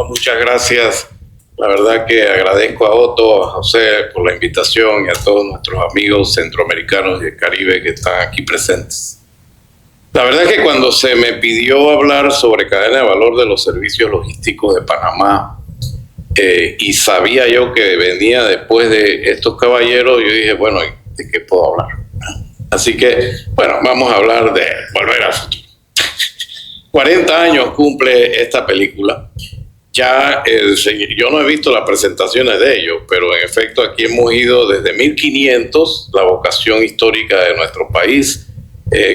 muchas gracias. La verdad que agradezco a Otto, a José por la invitación y a todos nuestros amigos centroamericanos y del Caribe que están aquí presentes. La verdad es que cuando se me pidió hablar sobre cadena de valor de los servicios logísticos de Panamá, y sabía yo que venía después de estos caballeros, yo dije, bueno, ¿de qué puedo hablar? Así que, bueno, vamos a hablar de Volver al Futuro. 40 años cumple esta película. Ya yo no he visto las presentaciones de ellos, pero en efecto aquí hemos ido desde 1500, la vocación histórica de nuestro país,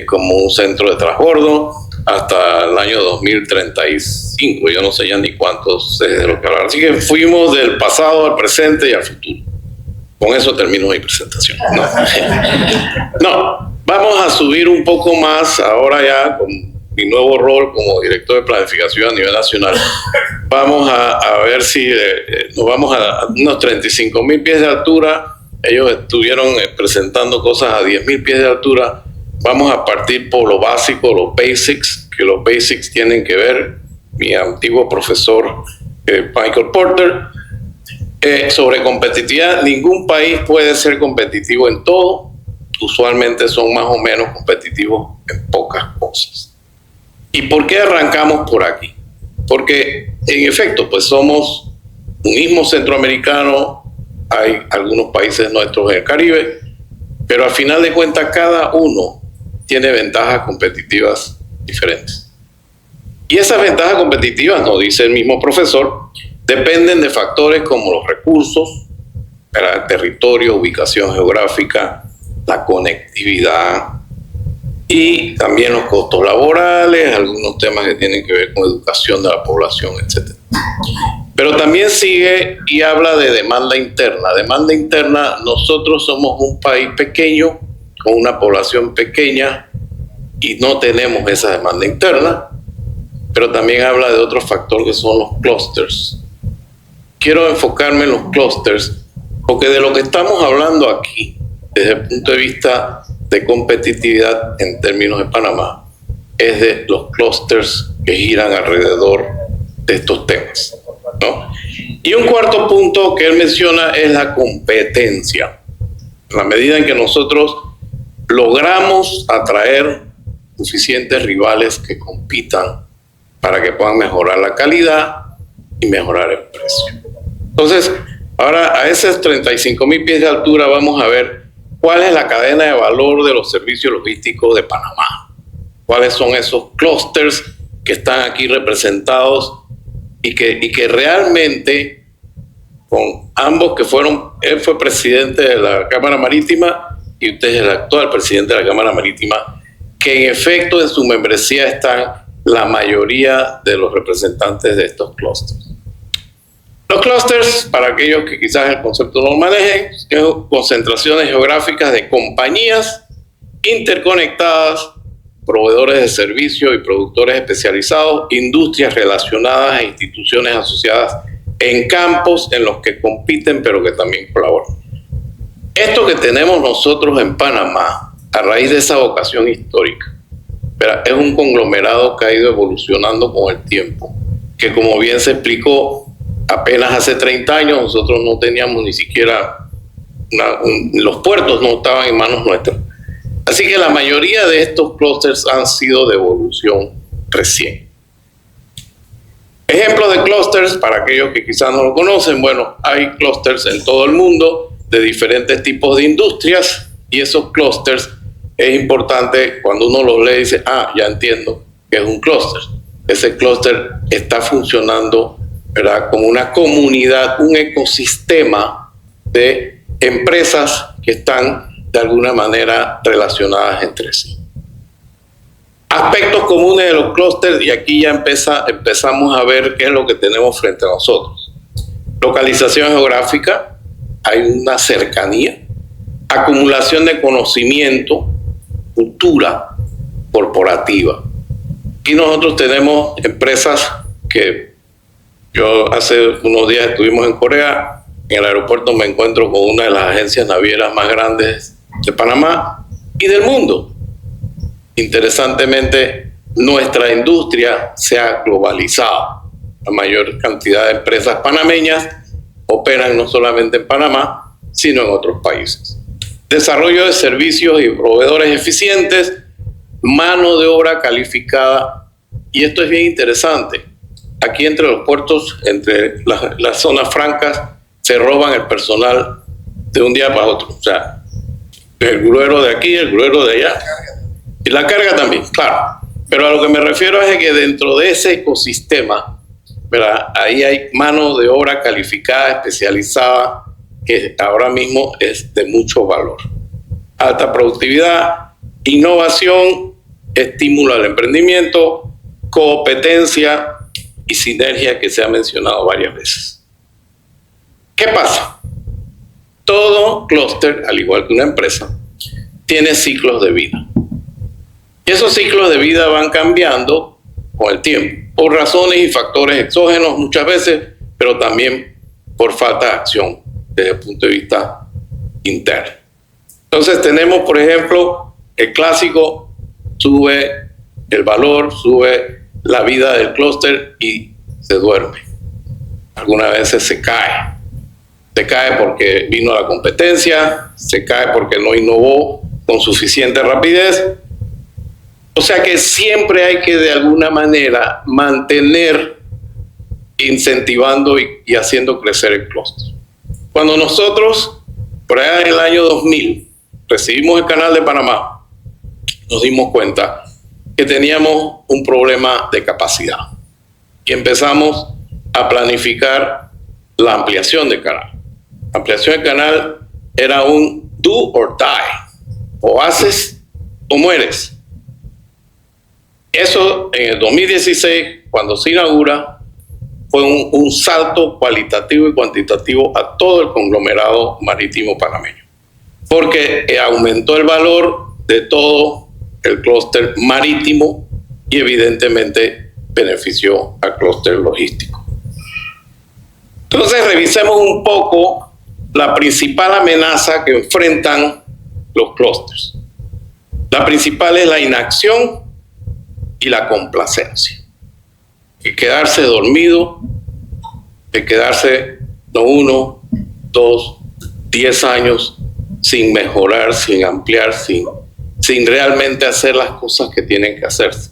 como un centro de transbordo, hasta el año 2035. Yo no sé ya ni cuántos sé de lo que hablar. Así que fuimos del pasado al presente y al futuro. Con eso termino mi presentación. No, vamos a subir un poco más ahora ya con mi nuevo rol como director de planificación a nivel nacional. Vamos a ver si nos vamos a unos 35.000 pies de altura. Ellos estuvieron presentando cosas a 10.000 pies de altura. Vamos a partir por lo básico, los basics, que los basics tienen que ver, mi antiguo profesor Michael Porter, sobre competitividad. Ningún país puede ser competitivo en todo. Usualmente son más o menos competitivos en pocas cosas. ¿Y por qué arrancamos por aquí? Porque, en efecto, pues somos un mismo centroamericano, hay algunos países nuestros en el Caribe, pero al final de cuentas cada uno tiene ventajas competitivas diferentes. Y esas ventajas competitivas, nos dice el mismo profesor, dependen de factores como los recursos, el territorio, ubicación geográfica, la conectividad, y también los costos laborales, algunos temas que tienen que ver con educación de la población, etc. Pero también sigue y habla de demanda interna. Demanda interna, nosotros somos un país pequeño, con una población pequeña, y no tenemos esa demanda interna, pero también habla de otro factor que son los clusters. Quiero enfocarme en los clusters, porque de lo que estamos hablando aquí, desde el punto de vista de competitividad en términos de Panamá, es de los clusters que giran alrededor de estos temas, ¿no? Y un cuarto punto que él menciona es la competencia. En la medida en que nosotros logramos atraer suficientes rivales que compitan para que puedan mejorar la calidad y mejorar el precio. Entonces, ahora a esos 35.000 pies de altura vamos a ver ¿cuál es la cadena de valor de los servicios logísticos de Panamá? ¿Cuáles son esos clústeres que están aquí representados y que realmente, con ambos que fueron, él fue presidente de la Cámara Marítima y usted es el actual presidente de la Cámara Marítima, que en efecto en su membresía están la mayoría de los representantes de estos clústeres? Los clústeres, para aquellos que quizás el concepto no lo manejen, son concentraciones geográficas de compañías interconectadas, proveedores de servicios y productores especializados, industrias relacionadas e instituciones asociadas en campos en los que compiten pero que también colaboran. Esto que tenemos nosotros en Panamá, a raíz de esa vocación histórica, es un conglomerado que ha ido evolucionando con el tiempo, que como bien se explicó, apenas hace 30 años nosotros no teníamos ni siquiera, los puertos no estaban en manos nuestras. Así que la mayoría de estos clústeres han sido de evolución recién. Ejemplos de clústeres, para aquellos que quizás no lo conocen, bueno, hay clústeres en todo el mundo de diferentes tipos de industrias y esos clústeres es importante cuando uno los lee y dice, ya entiendo que es un clúster. Ese clúster está funcionando, ¿verdad?, como una comunidad, un ecosistema de empresas que están de alguna manera relacionadas entre sí. Aspectos comunes de los clústeres, y aquí ya empezamos a ver qué es lo que tenemos frente a nosotros. Localización geográfica, hay una cercanía, acumulación de conocimiento, cultura corporativa. Aquí nosotros tenemos empresas que yo hace unos días estuvimos en Corea, en el aeropuerto me encuentro con una de las agencias navieras más grandes de Panamá y del mundo. Interesantemente, nuestra industria se ha globalizado. La mayor cantidad de empresas panameñas operan no solamente en Panamá, sino en otros países. Desarrollo de servicios y proveedores eficientes, mano de obra calificada, y esto es bien interesante. Aquí entre los puertos, entre las zonas francas, se roban el personal de un día para otro. O sea, el gruero de aquí, el gruero de allá. Y la carga también, claro. Pero a lo que me refiero es que dentro de ese ecosistema, ¿verdad? Ahí hay mano de obra calificada, especializada, que ahora mismo es de mucho valor. Alta productividad, innovación, estímulo al emprendimiento, competencia y sinergia que se ha mencionado varias veces. ¿Qué pasa? Todo clúster, al igual que una empresa, tiene ciclos de vida. Y esos ciclos de vida van cambiando con el tiempo, por razones y factores exógenos muchas veces, pero también por falta de acción desde el punto de vista interno. Entonces tenemos, por ejemplo, el clásico, sube el valor, sube la vida del clúster y se duerme. Algunas veces se cae. Se cae porque vino la competencia, se cae porque no innovó con suficiente rapidez. O sea que siempre hay que de alguna manera mantener incentivando y haciendo crecer el clúster. Cuando nosotros, por allá en el año 2000, recibimos el Canal de Panamá, nos dimos cuenta que teníamos un problema de capacidad y empezamos a planificar la ampliación del canal. La ampliación del canal era un do or die, o haces o mueres. Eso en el 2016, cuando se inaugura, fue un salto cualitativo y cuantitativo a todo el conglomerado marítimo panameño, porque aumentó el valor de todo el clúster marítimo y evidentemente benefició al clúster logístico. Entonces revisemos un poco la principal amenaza que enfrentan los clústeres. La principal es la inacción y la complacencia. El quedarse dormido, el quedarse no 1, 2, 10 años sin mejorar, sin ampliar, sin realmente hacer las cosas que tienen que hacerse.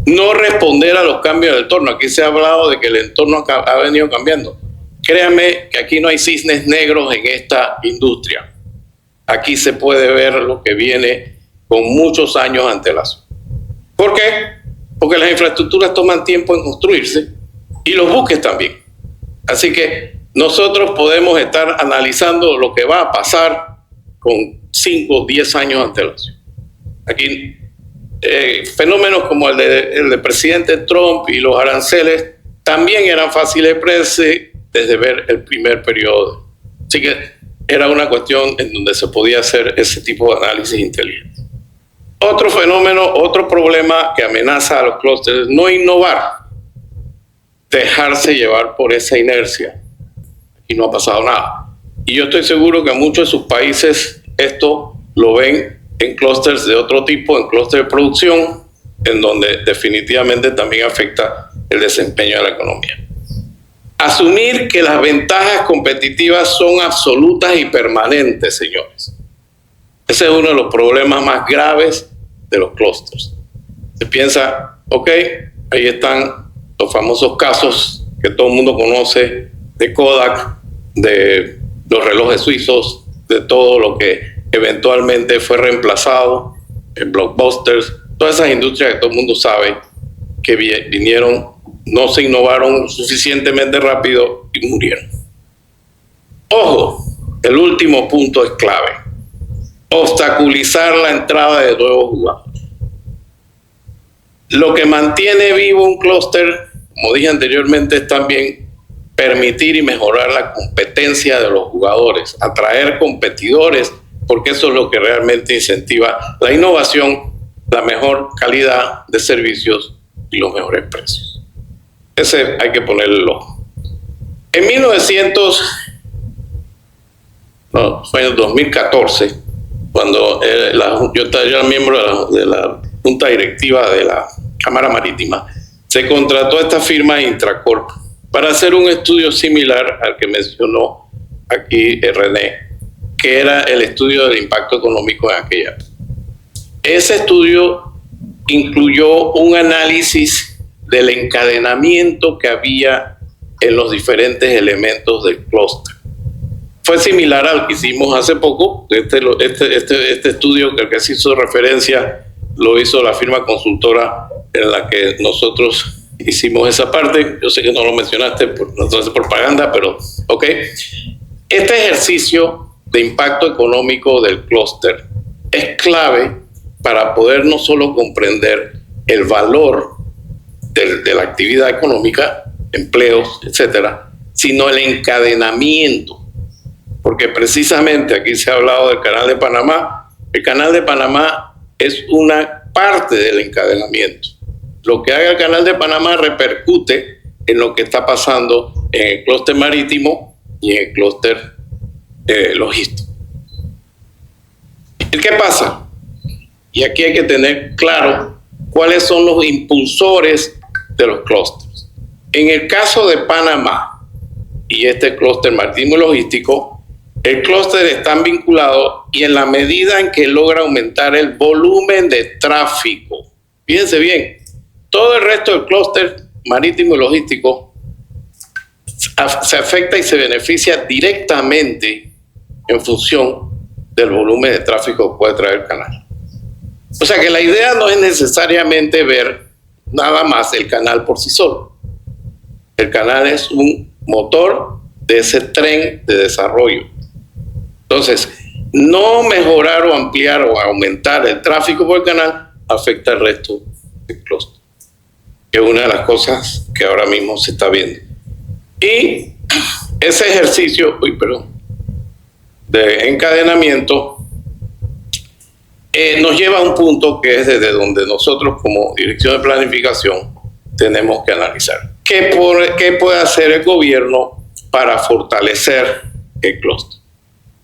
No responder a los cambios del entorno. Aquí se ha hablado de que el entorno ha venido cambiando. Créanme que aquí no hay cisnes negros en esta industria. Aquí se puede ver lo que viene con muchos años de antelación. ¿Por qué? Porque las infraestructuras toman tiempo en construirse y los buques también. Así que nosotros podemos estar analizando lo que va a pasar con 5 o 10 años de antelación. Aquí fenómenos como el del presidente Trump y los aranceles también eran fáciles de predecir desde ver el primer periodo. Así que era una cuestión en donde se podía hacer ese tipo de análisis inteligente. Otro fenómeno, otro problema que amenaza a los clústeres, no innovar, dejarse llevar por esa inercia. Y no ha pasado nada. Y yo estoy seguro que en muchos de sus países esto lo ven en clústeres de otro tipo, en clústeres de producción, en donde definitivamente también afecta el desempeño de la economía. Asumir que las ventajas competitivas son absolutas y permanentes, señores. Ese es uno de los problemas más graves de los clústeres. Se piensa, ok, ahí están los famosos casos que todo el mundo conoce de Kodak, de los relojes suizos, de todo lo que eventualmente fue reemplazado en blockbusters, todas esas industrias que todo el mundo sabe que vinieron, no se innovaron suficientemente rápido y murieron. Ojo, el último punto es clave: obstaculizar la entrada de nuevos jugadores. Lo que mantiene vivo un clúster, como dije anteriormente, es también permitir y mejorar la competencia de los jugadores, atraer competidores, porque eso es lo que realmente incentiva la innovación, la mejor calidad de servicios y los mejores precios. Ese hay que ponerle el ojo. En 2014, cuando yo era miembro de la Junta Directiva de la Cámara Marítima, se contrató esta firma Intracorp para hacer un estudio similar al que mencionó aquí René, que era el estudio del impacto económico en aquella época. Ese estudio incluyó un análisis del encadenamiento que había en los diferentes elementos del clúster. Fue similar al que hicimos hace poco. Este estudio que se hizo referencia lo hizo la firma consultora en la que nosotros hicimos esa parte. Yo sé que no lo mencionaste, no es propaganda, pero ok. Este ejercicio de impacto económico del clúster es clave para poder no solo comprender el valor de la actividad económica, empleos, etcétera, sino el encadenamiento. Porque precisamente aquí se ha hablado del Canal de Panamá. El Canal de Panamá es una parte del encadenamiento. Lo que haga el Canal de Panamá repercute en lo que está pasando en el clúster marítimo y en el clúster logístico. ¿Qué pasa? Y aquí hay que tener claro cuáles son los impulsores de los clústeres. En el caso de Panamá y este clúster marítimo y logístico, el clúster está vinculado y en la medida en que logra aumentar el volumen de tráfico. Fíjense bien, todo el resto del clúster marítimo y logístico se afecta y se beneficia directamente en función del volumen de tráfico que puede traer el canal. O sea que la idea no es necesariamente ver nada más el canal por sí solo. El canal es un motor de ese tren de desarrollo. Entonces, no mejorar o ampliar o aumentar el tráfico por el canal afecta al resto del clúster, que es una de las cosas que ahora mismo se está viendo. Y ese ejercicio, de encadenamiento nos lleva a un punto que es desde donde nosotros como Dirección de Planificación tenemos que analizar. ¿Qué puede hacer el gobierno para fortalecer el clúster?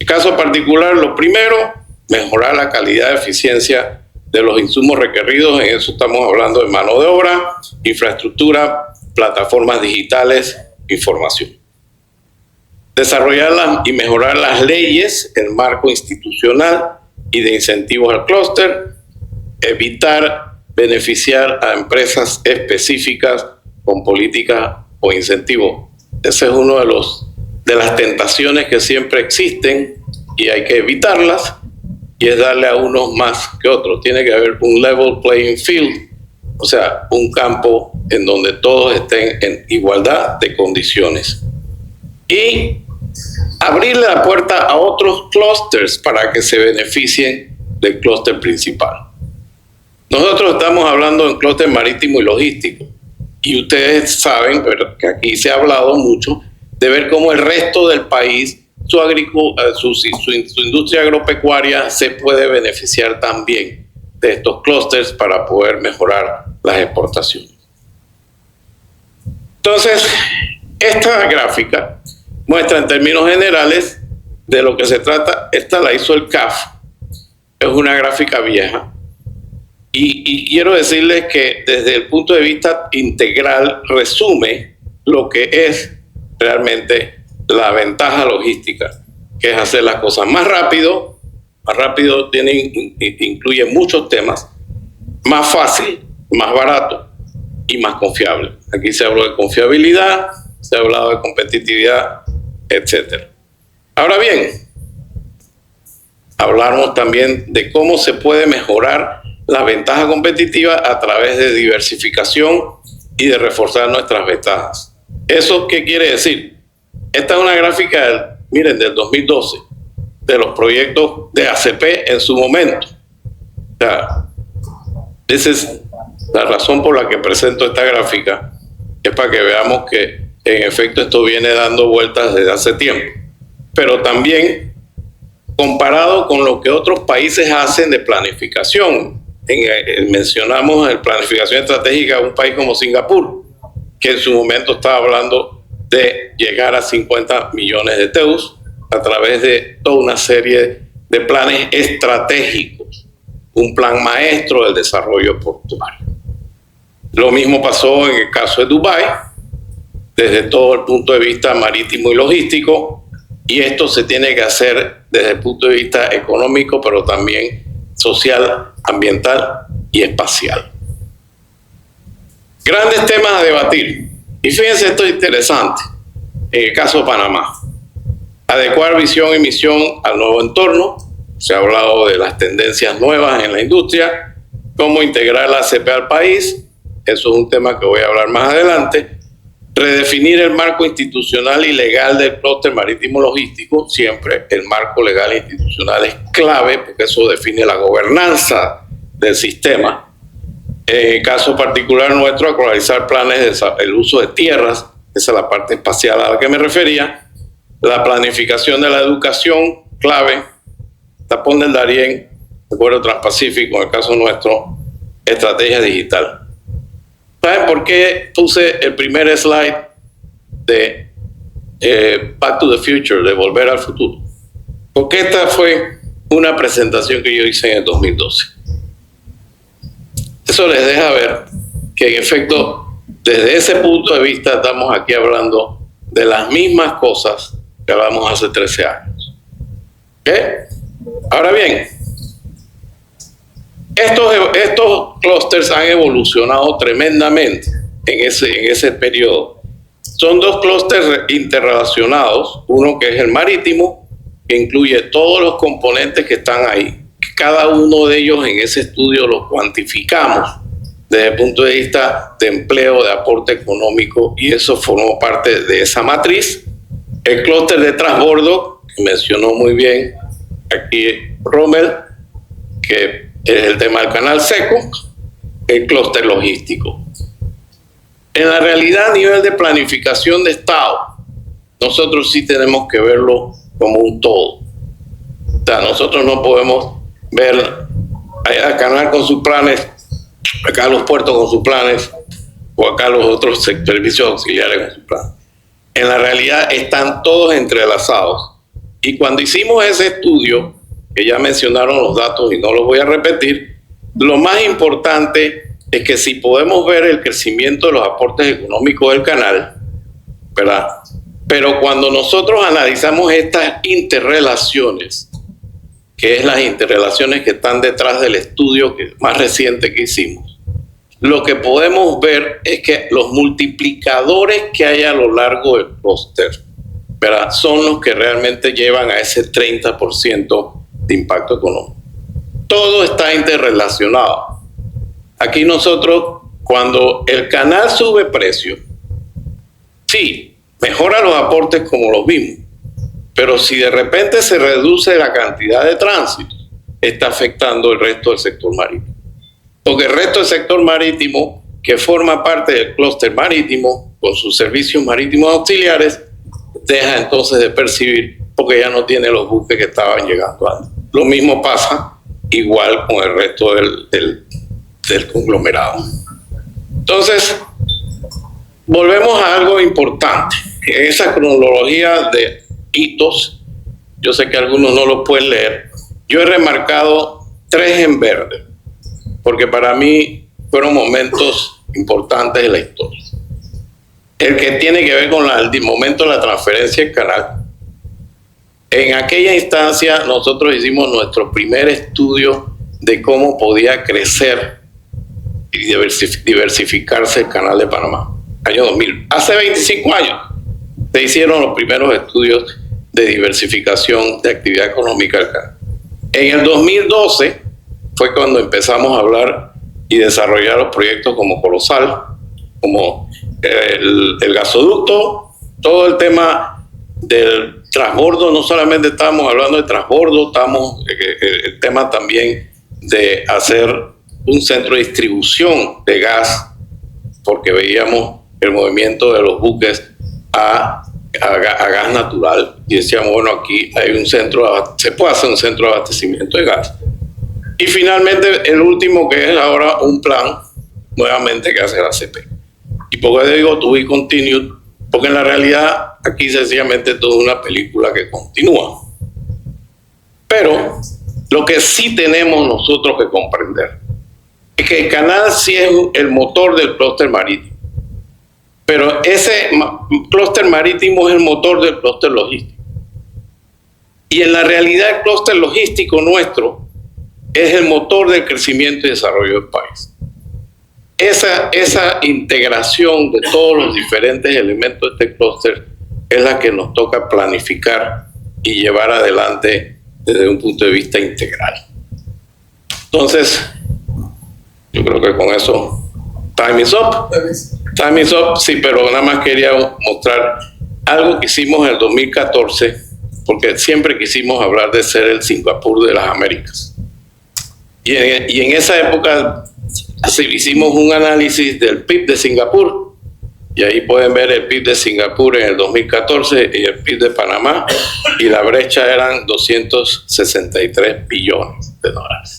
En el caso particular, lo primero, mejorar la calidad y eficiencia de los insumos requeridos. En eso estamos hablando de mano de obra, infraestructura, plataformas digitales, información. Desarrollar y mejorar las leyes, el marco institucional y de incentivos al clúster. Evitar beneficiar a empresas específicas con políticas o incentivos. Ese es uno de las tentaciones que siempre existen y hay que evitarlas, y es darle a unos más que otros. Tiene que haber un level playing field, o sea, un campo en donde todos estén en igualdad de condiciones. Y abrirle la puerta a otros clústeres para que se beneficien del clúster principal. Nosotros estamos hablando de un clúster marítimo y logístico, y ustedes saben, pero que aquí se ha hablado mucho, de ver cómo el resto del país, su industria agropecuaria se puede beneficiar también de estos clústeres para poder mejorar las exportaciones. Entonces, esta gráfica muestra en términos generales de lo que se trata. Esta la hizo el CAF, es una gráfica vieja, y quiero decirles que desde el punto de vista integral resume lo que es realmente la ventaja logística, que es hacer las cosas más rápido incluye muchos temas, más fácil, más barato y más confiable. Aquí se habló de confiabilidad, se ha hablado de competitividad, etc. Ahora bien, hablamos también de cómo se puede mejorar la ventaja competitiva a través de diversificación y de reforzar nuestras ventajas. ¿Eso qué quiere decir? Esta es una gráfica, miren, del 2012, de los proyectos de ACP en su momento. O sea, esa es la razón por la que presento esta gráfica, es para que veamos que en efecto esto viene dando vueltas desde hace tiempo. Pero también comparado con lo que otros países hacen de planificación. Mencionamos en planificación estratégica un país como Singapur, que en su momento estaba hablando de llegar a 50 millones de TEUs a través de toda una serie de planes estratégicos, un plan maestro del desarrollo portuario. Lo mismo pasó en el caso de Dubái, desde todo el punto de vista marítimo y logístico, y esto se tiene que hacer desde el punto de vista económico, pero también social, ambiental y espacial. Grandes temas a debatir. Y fíjense, esto es interesante. En el caso de Panamá, adecuar visión y misión al nuevo entorno. Se ha hablado de las tendencias nuevas en la industria, cómo integrar la ACP al país. Eso es un tema que voy a hablar más adelante. Redefinir el marco institucional y legal del clúster marítimo logístico. Siempre el marco legal e institucional es clave porque eso define la gobernanza del sistema. En el caso particular nuestro, actualizar planes del uso de tierras, esa es la parte espacial a la que me refería. La planificación de la educación, clave. Tapón del Darién, Acuerdo Transpacífico, en el caso nuestro, estrategia digital. ¿Saben por qué puse el primer slide de Back to the Future, de Volver al Futuro? Porque esta fue una presentación que yo hice en el 2012. Eso les deja ver que en efecto, desde ese punto de vista, estamos aquí hablando de las mismas cosas que hablamos hace 13 años. ¿Ok? Ahora bien, estos clústeres han evolucionado tremendamente en ese periodo. Son dos clústeres interrelacionados, uno que es el marítimo, que incluye todos los componentes que están ahí. Cada uno de ellos en ese estudio los cuantificamos desde el punto de vista de empleo, de aporte económico, y eso formó parte de esa matriz. El clúster de transbordo, que mencionó muy bien aquí Rommel, que es el tema del canal seco, el clúster logístico. En la realidad, a nivel de planificación de Estado, nosotros sí tenemos que verlo como un todo. O sea, nosotros no podemos ver al canal con sus planes, acá los puertos con sus planes, o acá los otros servicios auxiliares con sus planes. En la realidad están todos entrelazados. Y cuando hicimos ese estudio, que ya mencionaron los datos y no los voy a repetir, lo más importante es que si podemos ver el crecimiento de los aportes económicos del canal, ¿verdad? Pero cuando nosotros analizamos estas interrelaciones, que es las interrelaciones que están detrás del estudio más reciente que hicimos, lo que podemos ver es que los multiplicadores que hay a lo largo del clúster, ¿verdad?, son los que realmente llevan a ese 30% de impacto económico. Todo está interrelacionado. Aquí nosotros, cuando el canal sube precio, sí, mejora los aportes como los vimos, pero si de repente se reduce la cantidad de tránsito, está afectando el resto del sector marítimo. Porque el resto del sector marítimo, que forma parte del clúster marítimo, con sus servicios marítimos auxiliares, deja entonces de percibir porque ya no tiene los buques que estaban llegando antes. Lo mismo pasa igual con el resto del conglomerado. Entonces, volvemos a algo importante. En esa cronología de hitos, yo sé que algunos no lo pueden leer, yo he remarcado 3 en verde, porque para mí fueron momentos importantes de la historia. El que tiene que ver con el momento de la transferencia del canal. En aquella instancia nosotros hicimos nuestro primer estudio de cómo podía crecer y diversificarse el canal de Panamá. Año 2000. Hace 25 años se hicieron los primeros estudios de diversificación de actividad económica del canal. En el 2012 fue cuando empezamos a hablar y desarrollar los proyectos como Colosal, como el gasoducto, todo el tema del transbordo. No solamente estábamos hablando de transbordo, estamos el tema también de hacer un centro de distribución de gas, porque veíamos el movimiento de los buques a gas natural y decíamos, bueno, aquí hay un centro, se puede hacer un centro de abastecimiento de gas. Y finalmente el último, que es ahora un plan nuevamente que hace la ACP. ¿Y por qué digo to be continued? Porque en la realidad aquí sencillamente todo es una película que continúa. Pero lo que sí tenemos nosotros que comprender es que el canal sí es el motor del clúster marítimo, Pero ese clúster marítimo es el motor del clúster logístico. Y en la realidad el clúster logístico nuestro es el motor del crecimiento y desarrollo del país. Esa integración de todos los diferentes elementos de este clúster es la que nos toca planificar y llevar adelante desde un punto de vista integral. Entonces, yo creo que con eso, time is up. Time is up, sí, pero nada más quería mostrar algo que hicimos en el 2014, porque siempre quisimos hablar de ser el Singapur de las Américas. Y en esa época hicimos un análisis del PIB de Singapur, y ahí pueden ver el PIB de Singapur en el 2014 y el PIB de Panamá, y la brecha eran 263 billones de dólares.